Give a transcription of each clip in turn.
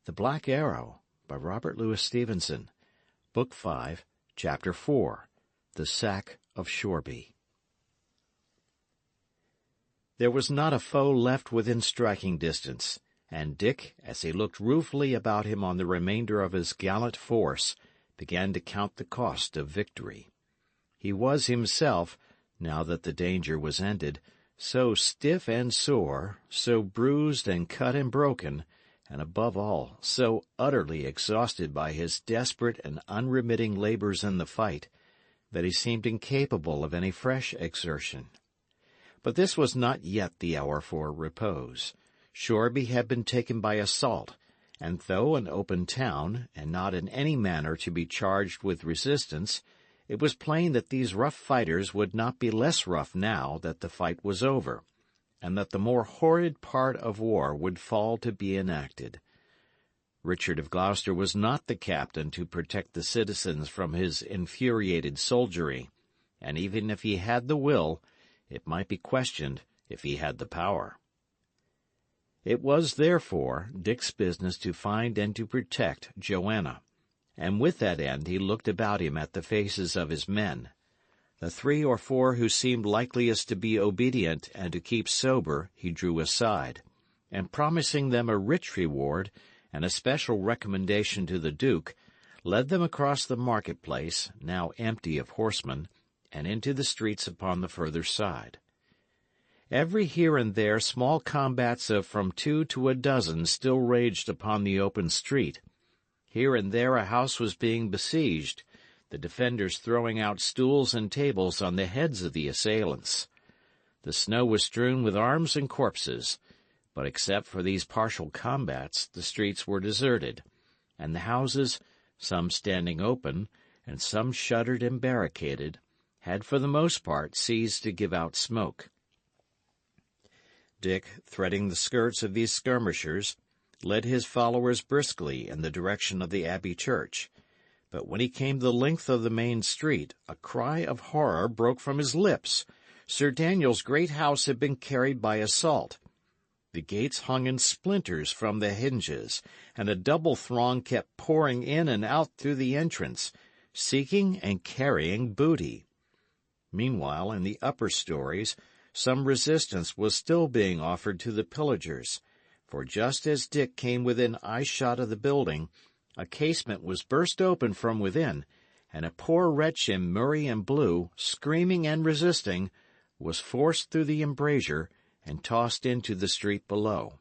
The Black Arrow, by Robert Louis Stevenson, Book 5, Chapter 4, The Sack of Shoreby. There was not a foe left within striking distance, and Dick, as he looked ruefully about him on the remainder of his gallant force, began to count the cost of victory. He was himself, now that the danger was ended, so stiff and sore, so bruised and cut and broken, and above all, so utterly exhausted by his desperate and unremitting labors in the fight, that he seemed incapable of any fresh exertion. But this was not yet the hour for repose. Shoreby had been taken by assault, and though an open town, and not in any manner to be charged with resistance, it was plain that these rough fighters would not be less rough now that the fight was over, and that the more horrid part of war would fall to be enacted. Richard of Gloucester was not the captain to protect the citizens from his infuriated soldiery, and even if he had the will, it might be questioned if he had the power. It was, therefore, Dick's business to find and to protect Joanna, and with that end he looked about him at the faces of his men. The 3 or 4 who seemed likeliest to be obedient and to keep sober he drew aside, and promising them a rich reward and a special recommendation to the Duke, led them across the market-place, now empty of horsemen, and into the streets upon the further side. Every here and there small combats of from 2 to a dozen still raged upon the open street. Here and there a house was being besieged, the defenders throwing out stools and tables on the heads of the assailants. The snow was strewn with arms and corpses, but except for these partial combats, the streets were deserted, and the houses, some standing open, and some shuttered and barricaded, had for the most part ceased to give out smoke. Dick, threading the skirts of these skirmishers, led his followers briskly in the direction of the Abbey church. But when he came the length of the main street, a cry of horror broke from his lips. Sir Daniel's great house had been carried by assault. The gates hung in splinters from the hinges, and a double throng kept pouring in and out through the entrance, seeking and carrying booty. Meanwhile, in the upper stories, some resistance was still being offered to the pillagers, for just as Dick came within eye-shot of the building, a casement was burst open from within, and a poor wretch in murrey and blue, screaming and resisting, was forced through the embrasure and tossed into the street below.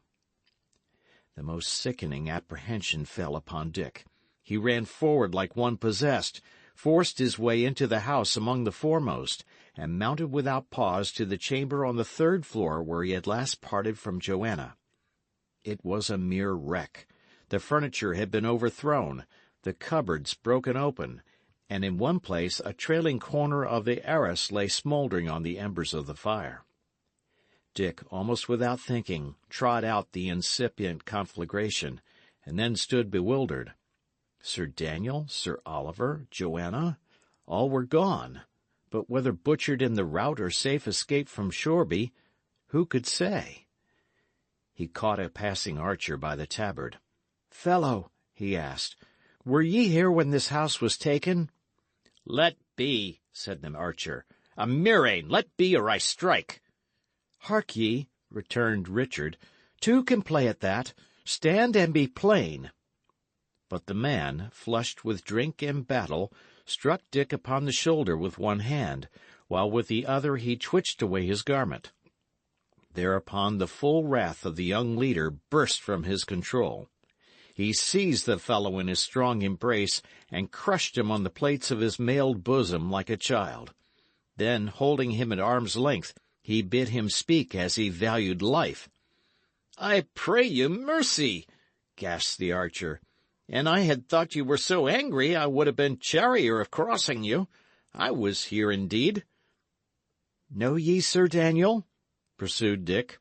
The most sickening apprehension fell upon Dick. He ran forward like one possessed, forced his way into the house among the foremost, and mounted without pause to the chamber on the 3rd floor where he had last parted from Joanna. It was a mere wreck. The furniture had been overthrown, the cupboards broken open, and in one place a trailing corner of the arras lay smouldering on the embers of the fire. Dick, almost without thinking, trod out the incipient conflagration, and then stood bewildered. Sir Daniel, Sir Oliver, Joanna, all were gone, but whether butchered in the rout or safe escaped from Shoreby, who could say? He caught a passing archer by the tabard. "Fellow," he asked, "were ye here when this house was taken?" "Let be," said the archer. "A murrain, let be, or I strike." "Hark ye," returned Richard, "two can play at that. Stand and be plain." But the man, flushed with drink and battle, struck Dick upon the shoulder with one hand, while with the other he twitched away his garment. Thereupon the full wrath of the young leader burst from his control. He seized the fellow in his strong embrace and crushed him on the plates of his mailed bosom like a child. Then, holding him at arm's length, he bid him speak as he valued life. "I pray you mercy," gasped the archer. "And I had thought you were so angry I would have been charier of crossing you. I was here indeed." "Know ye Sir Daniel?" pursued Dick.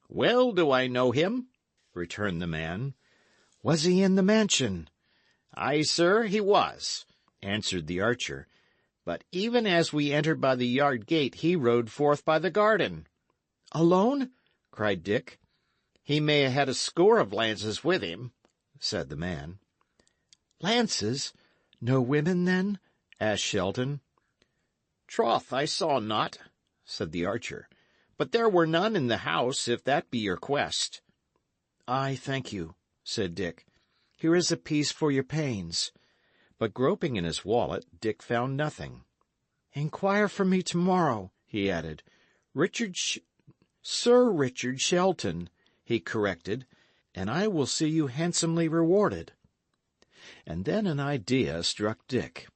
"Well do I know him," returned the man. "Was he in the mansion?" "Ay, sir, he was," answered the archer. "But even as we entered by the yard gate, he rode forth by the garden." "Alone?" cried Dick. "He may have had a score of lances with him." said the man. "Lances? No women, then?" asked Shelton. "Troth, I saw not," said the archer. "But there were none in the house, if that be your quest." "I thank you," said Dick. "Here is a piece for your pains." But groping in his wallet, Dick found nothing. "Inquire for me tomorrow," he added. Sir Richard Shelton," he corrected, "and I will see you handsomely rewarded." And then an idea struck Dick.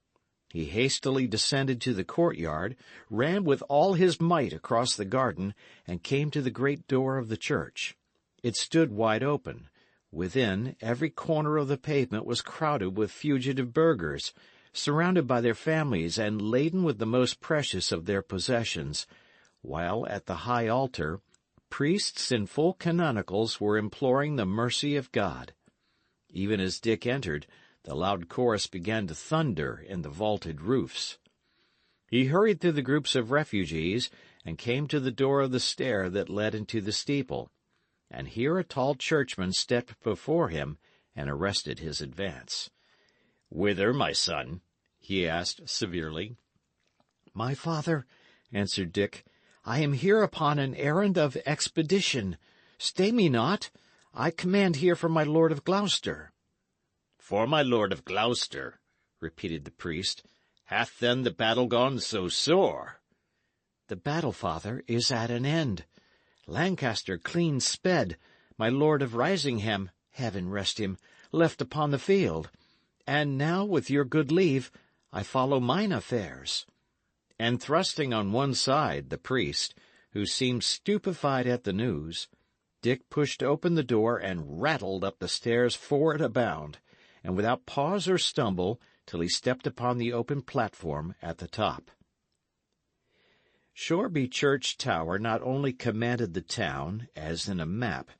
He hastily descended to the courtyard, ran with all his might across the garden, and came to the great door of the church. It stood wide open. Within, every corner of the pavement was crowded with fugitive burghers, surrounded by their families and laden with the most precious of their possessions, while at the high altar priests in full canonicals were imploring the mercy of God. Even as Dick entered, the loud chorus began to thunder in the vaulted roofs. He hurried through the groups of refugees and came to the door of the stair that led into the steeple, and here a tall churchman stepped before him and arrested his advance. "Whither, my son?" he asked severely. "My father," answered Dick, "I am here upon an errand of expedition. Stay me not. I command here for my Lord of Gloucester." "For my Lord of Gloucester," repeated the priest. "Hath then the battle gone so sore?" "The battle, father, is at an end. Lancaster clean sped, my Lord of Risingham, heaven rest him, left upon the field. And now, with your good leave, I follow mine affairs." And thrusting on one side the priest, who seemed stupefied at the news, Dick pushed open the door and rattled up the stairs four at a bound, and without pause or stumble, till he stepped upon the open platform at the top. Shoreby church tower not only commanded the town, as in a map,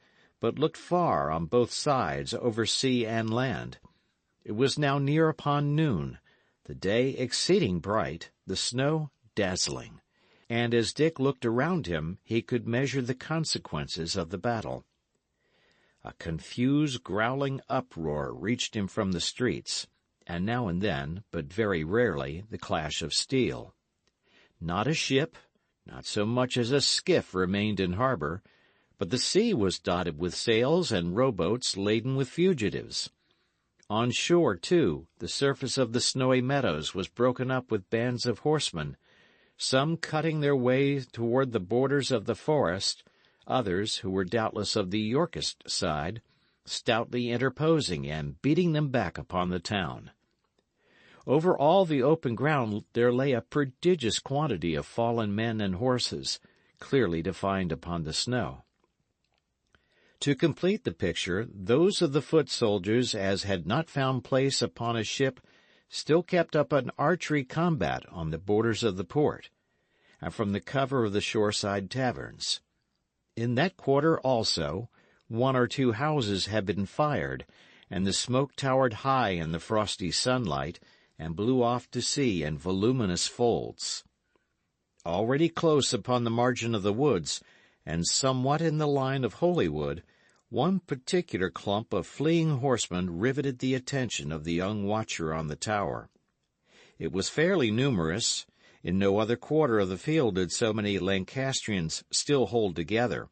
but looked far on both sides over sea and land. It was now near upon noon, the day exceeding bright, the snow dazzling, and as Dick looked around him he could measure the consequences of the battle. A confused, growling uproar reached him from the streets, and now and then, but very rarely, the clash of steel. Not a ship, not so much as a skiff remained in harbor, but the sea was dotted with sails and rowboats laden with fugitives. On shore, too, the surface of the snowy meadows was broken up with bands of horsemen, some cutting their way toward the borders of the forest, others, who were doubtless of the Yorkist side, stoutly interposing and beating them back upon the town. Over all the open ground there lay a prodigious quantity of fallen men and horses, clearly defined upon the snow. To complete the picture, those of the foot soldiers as had not found place upon a ship still kept up an archery combat on the borders of the port, and from the cover of the shoreside taverns. In that quarter also, one or two houses had been fired, and the smoke towered high in the frosty sunlight, and blew off to sea in voluminous folds. Already close upon the margin of the woods, and somewhat in the line of Holywood, one particular clump of fleeing horsemen riveted the attention of the young watcher on the tower. It was fairly numerous. In no other quarter of the field did so many Lancastrians still hold together.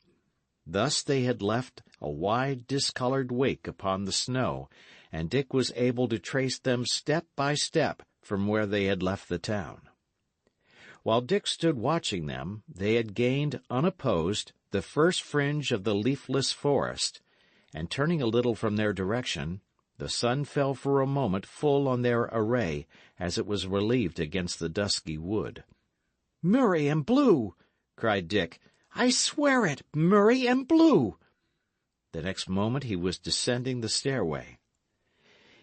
Thus they had left a wide, discoloured wake upon the snow, and Dick was able to trace them step by step from where they had left the town. While Dick stood watching them, they had gained, unopposed, the first fringe of the leafless forest, and turning a little from their direction, the sun fell for a moment full on their array as it was relieved against the dusky wood. "Murray and Blue!" cried Dick. "I swear it, Murray and Blue!" The next moment he was descending the stairway.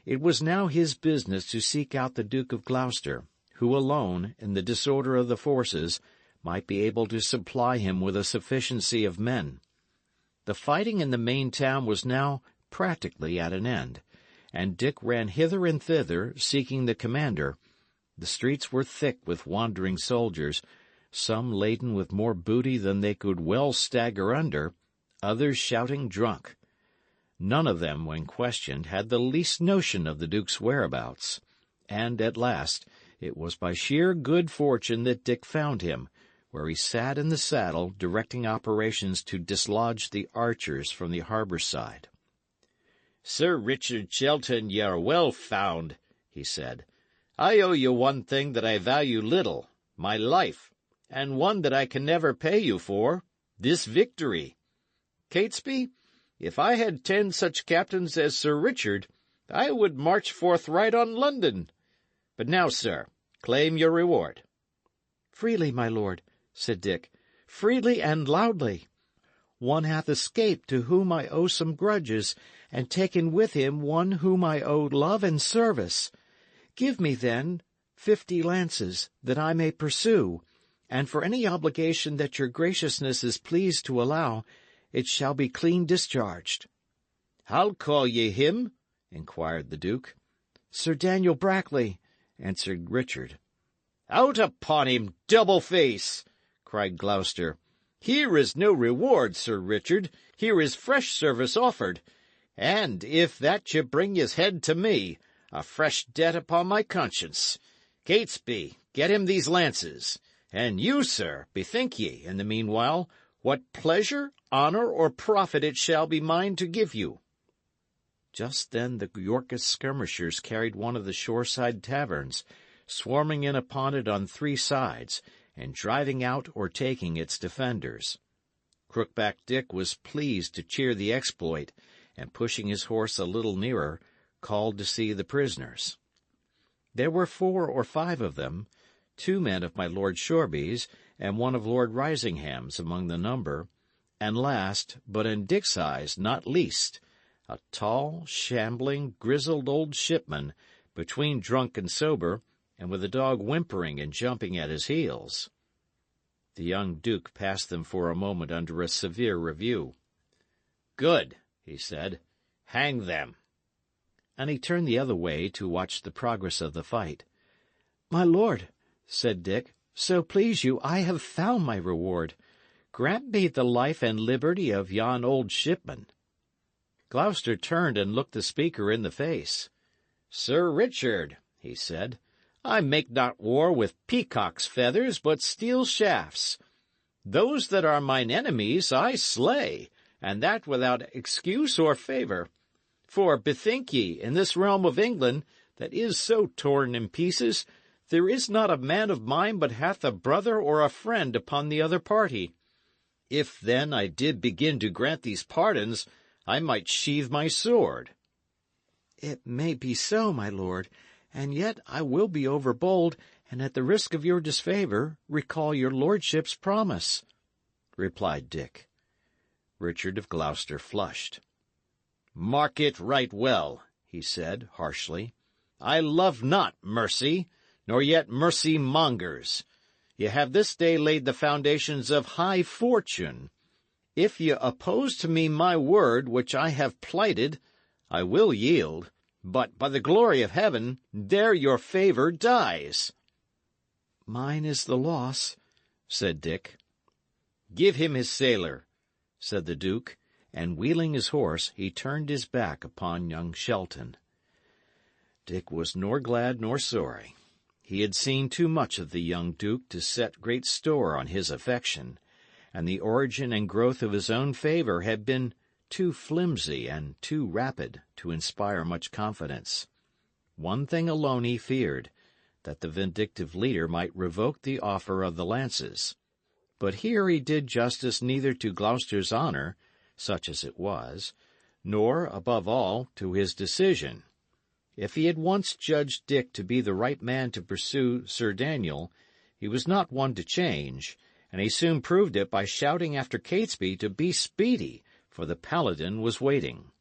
It was now his business to seek out the Duke of Gloucester, who alone, in the disorder of the forces, might be able to supply him with a sufficiency of men. The fighting in the main town was now practically at an end, and Dick ran hither and thither, seeking the commander. The streets were thick with wandering soldiers, some laden with more booty than they could well stagger under, others shouting drunk. None of them, when questioned, had the least notion of the Duke's whereabouts, and at last it was by sheer good fortune that Dick found him, where he sat in the saddle directing operations to dislodge the archers from the harbour side. "Sir Richard Shelton, ye are well found," he said. "I owe you one thing that I value little, my life, and one that I can never pay you for, this victory. Catesby, if I had 10 such captains as Sir Richard, I would march forthright on London. But now, sir, claim your reward." "Freely, my lord," said Dick, "freely and loudly. One hath escaped to whom I owe some grudges, and taken with him one whom I owe love and service. Give me, then, 50 lances, that I may pursue, and for any obligation that your graciousness is pleased to allow, it shall be clean discharged." "How call ye him?" inquired the Duke. "Sir Daniel Brackley," answered Richard. "Out upon him, double-face!" cried Gloucester. "Here is no reward, Sir Richard. Here is fresh service offered. And if that ye bring his head to me, a fresh debt upon my conscience. Catesby, get him these lances. And you, sir, bethink ye, in the meanwhile, what pleasure, honour, or profit it shall be mine to give you." Just then the Yorkist skirmishers carried one of the shoreside taverns, swarming in upon it on 3 sides, and driving out or taking its defenders. Crookback Dick was pleased to cheer the exploit, and pushing his horse a little nearer, called to see the prisoners. There were 4 or 5 of them, 2 men of my Lord Shoreby's, and 1 of Lord Risingham's among the number, and last, but in Dick's eyes not least, a tall, shambling, grizzled old shipman, between drunk and sober, and with a dog whimpering and jumping at his heels. The young Duke passed them for a moment under a severe review. "Good," he said. "Hang them." And he turned the other way to watch the progress of the fight. "My lord," said Dick, "so please you, I have found my reward. Grant me the life and liberty of yon old shipman." Gloucester turned and looked the speaker in the face. "Sir Richard," he said, "I make not war with peacock's feathers, but steel shafts. Those that are mine enemies I slay, and that without excuse or favour. For bethink ye, in this realm of England, that is so torn in pieces, there is not a man of mine but hath a brother or a friend upon the other party. If, then, I did begin to grant these pardons, I might sheathe my sword." "It may be so, my lord, and yet I will be overbold, and at the risk of your disfavour, recall your lordship's promise," replied Dick. Richard of Gloucester flushed. "Mark it right well," he said, harshly. "I love not mercy, nor yet mercy-mongers. Ye have this day laid the foundations of high fortune. If ye oppose to me my word, which I have plighted, I will yield. But, by the glory of heaven, there your favour dies." "Mine is the loss," said Dick. "Give him his sailor," said the Duke, and wheeling his horse, he turned his back upon young Shelton. Dick was nor glad nor sorry. He had seen too much of the young Duke to set great store on his affection, and the origin and growth of his own favour had been too flimsy and too rapid to inspire much confidence. One thing alone he feared, that the vindictive leader might revoke the offer of the lances. But here he did justice neither to Gloucester's honour, such as it was, nor, above all, to his decision. If he had once judged Dick to be the right man to pursue Sir Daniel, he was not one to change, and he soon proved it by shouting after Catesby to be speedy, for the paladin was waiting.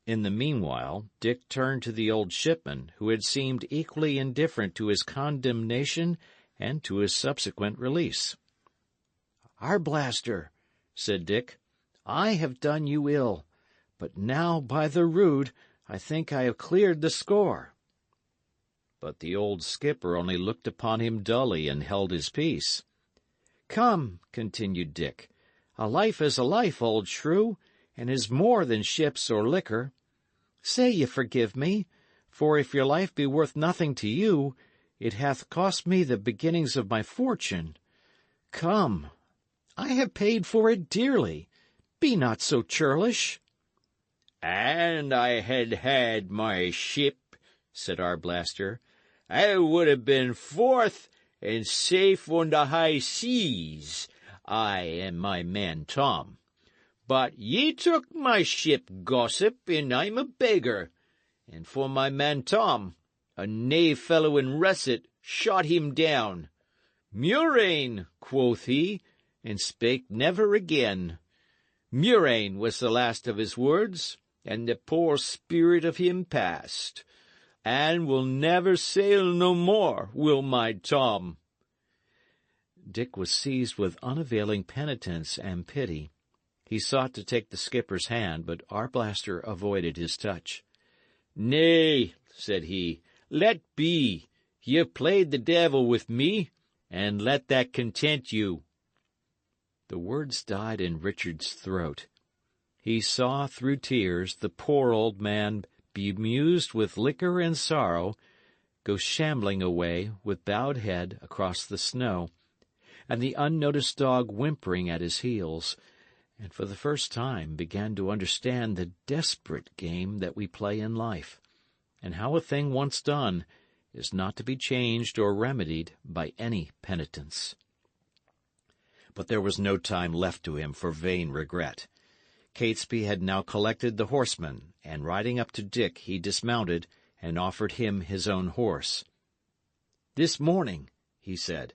In the meanwhile, Dick turned to the old shipman, who had seemed equally indifferent to his condemnation and to his subsequent release. "Arblaster," said Dick, "I have done you ill, but now, by the rood, I think I have cleared the score." But the old skipper only looked upon him dully and held his peace. "Come," continued Dick, "a life is a life, old shrew, and is more than ships or liquor. Say ye forgive me, for if your life be worth nothing to you, it hath cost me the beginnings of my fortune. Come, I have paid for it dearly. Be not so churlish. "And I had had my ship," said Arblaster, "I would have been forth and safe on the high seas, I and my man Tom. But ye took my ship, gossip, and I'm a beggar. And for my man Tom, a knave fellow in russet shot him down. Murrain, quoth he, and spake never again. Murrain was the last of his words, and the poor spirit of him passed. And will never sail no more, will my Tom." Dick was seized with unavailing penitence and pity. He sought to take the skipper's hand, but Arblaster avoided his touch. "Nay," said he, "let be. You've played the devil with me, and let that content you." The words died in Richard's throat. He saw through tears the poor old man, bemused with liquor and sorrow, go shambling away with bowed head across the snow, and the unnoticed dog whimpering at his heels, and for the first time began to understand the desperate game that we play in life, and how a thing once done is not to be changed or remedied by any penitence. But there was no time left to him for vain regret. Catesby had now collected the horsemen, and riding up to Dick he dismounted and offered him his own horse. "This morning," he said,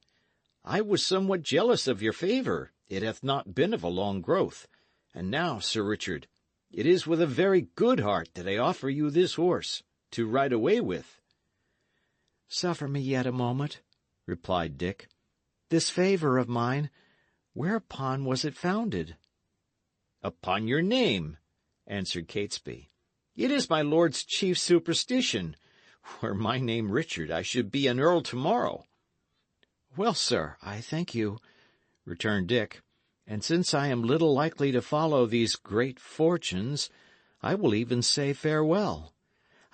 "I was somewhat jealous of your favour. It hath not been of a long growth. And now, Sir Richard, it is with a very good heart that I offer you this horse, to ride away with." "Suffer me yet a moment," replied Dick. "This favour of mine, whereupon was it founded?" "Upon your name," answered Catesby. "It is my lord's chief superstition. Were my name Richard, I should be an earl tomorrow." "Well, sir, I thank you," returned Dick, "and since I am little likely to follow these great fortunes, I will even say farewell.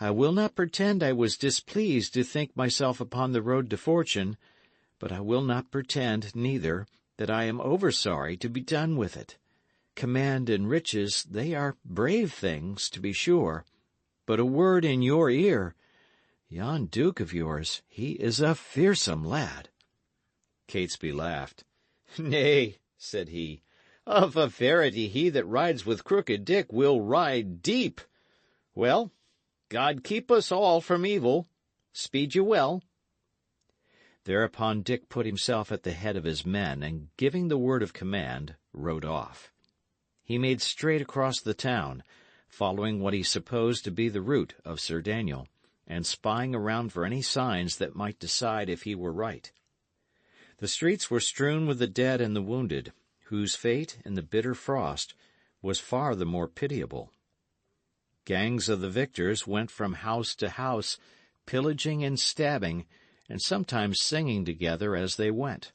I will not pretend I was displeased to think myself upon the road to fortune, but I will not pretend, neither, that I am over sorry to be done with it. Command and riches, they are brave things, to be sure, but a word in your ear— yon duke of yours, he is a fearsome lad." Catesby laughed. "Nay," said he, "of a verity he that rides with Crooked Dick will ride deep. Well, God keep us all from evil. Speed you well." Thereupon Dick put himself at the head of his men, and giving the word of command, rode off. He made straight across the town, following what he supposed to be the route of Sir Daniel, and spying around for any signs that might decide if he were right. The streets were strewn with the dead and the wounded, whose fate, in the bitter frost, was far the more pitiable. Gangs of the victors went from house to house, pillaging and stabbing, and sometimes singing together as they went.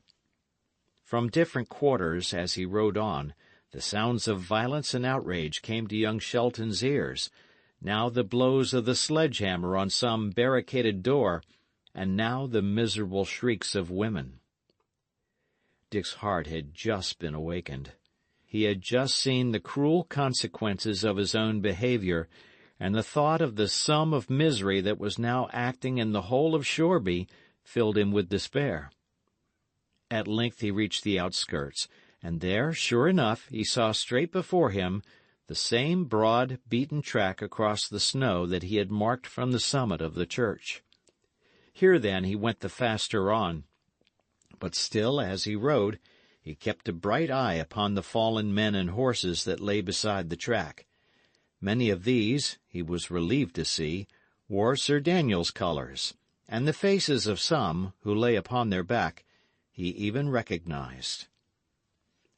From different quarters, as he rode on, the sounds of violence and outrage came to young Shelton's ears, now the blows of the sledge-hammer on some barricaded door, and now the miserable shrieks of women. Dick's heart had just been awakened. He had just seen the cruel consequences of his own behavior, and the thought of the sum of misery that was now acting in the whole of Shoreby filled him with despair. At length he reached the outskirts, and there, sure enough, he saw straight before him the same broad, beaten track across the snow that he had marked from the summit of the church. Here, then, he went the faster on, but still, as he rode, he kept a bright eye upon the fallen men and horses that lay beside the track. Many of these, he was relieved to see, wore Sir Daniel's colours, and the faces of some, who lay upon their back, he even recognized.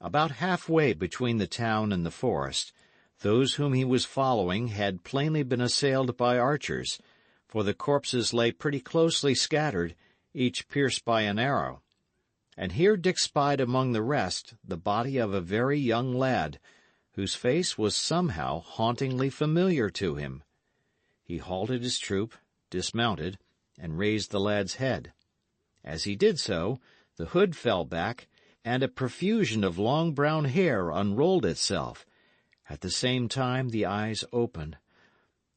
About half-way between the town and the forest, those whom he was following had plainly been assailed by archers, for the corpses lay pretty closely scattered, each pierced by an arrow. And here Dick spied among the rest the body of a very young lad, whose face was somehow hauntingly familiar to him. He halted his troop, dismounted, and raised the lad's head. As he did so, the hood fell back, and a profusion of long brown hair unrolled itself. At the same time the eyes opened.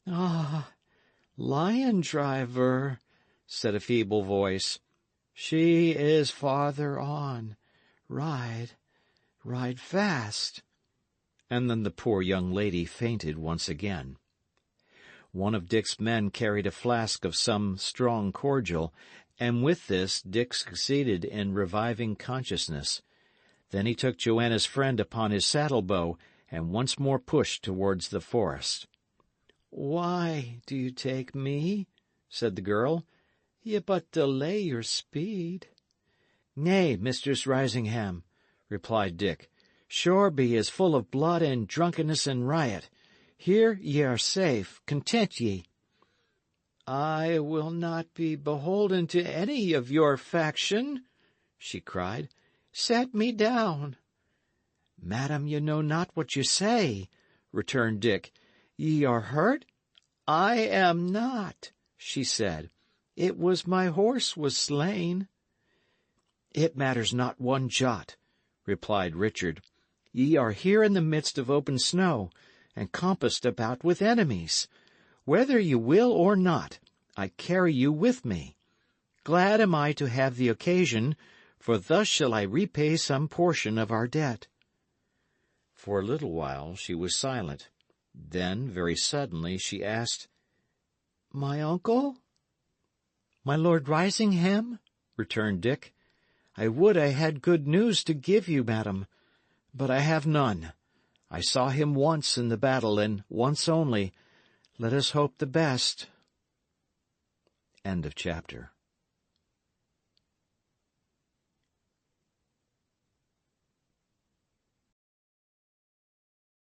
"Ah, lion-driver," said a feeble voice. "She is farther on. Ride fast." And then the poor young lady fainted once again. One of Dick's men carried a flask of some strong cordial, and with this Dick succeeded in reviving consciousness. Then he took Joanna's friend upon his saddle-bow and once more pushed towards the forest. "Why do you take me?" said the girl. "Ye but delay your speed." "Nay, Mistress Risingham," replied Dick. "Shoreby is full of blood and drunkenness and riot. Here ye are safe. Content ye." "I will not be beholden to any of your faction," she cried. "Set me down." "Madam, ye know not what you say," returned Dick. "Ye are hurt?" "I am not," she said. "It was my horse was slain." "It matters not one jot," replied Richard. "Ye are here in the midst of open snow, and compassed about with enemies. Whether you will or not, I carry you with me. Glad am I to have the occasion, for thus shall I repay some portion of our debt." For a little while she was silent. Then, very suddenly, she asked, "My uncle?" "My Lord Risingham?" returned Dick. "I would I had good news to give you, madam, but I have none. I saw him once in the battle, and once only. Let us hope the best." End of chapter.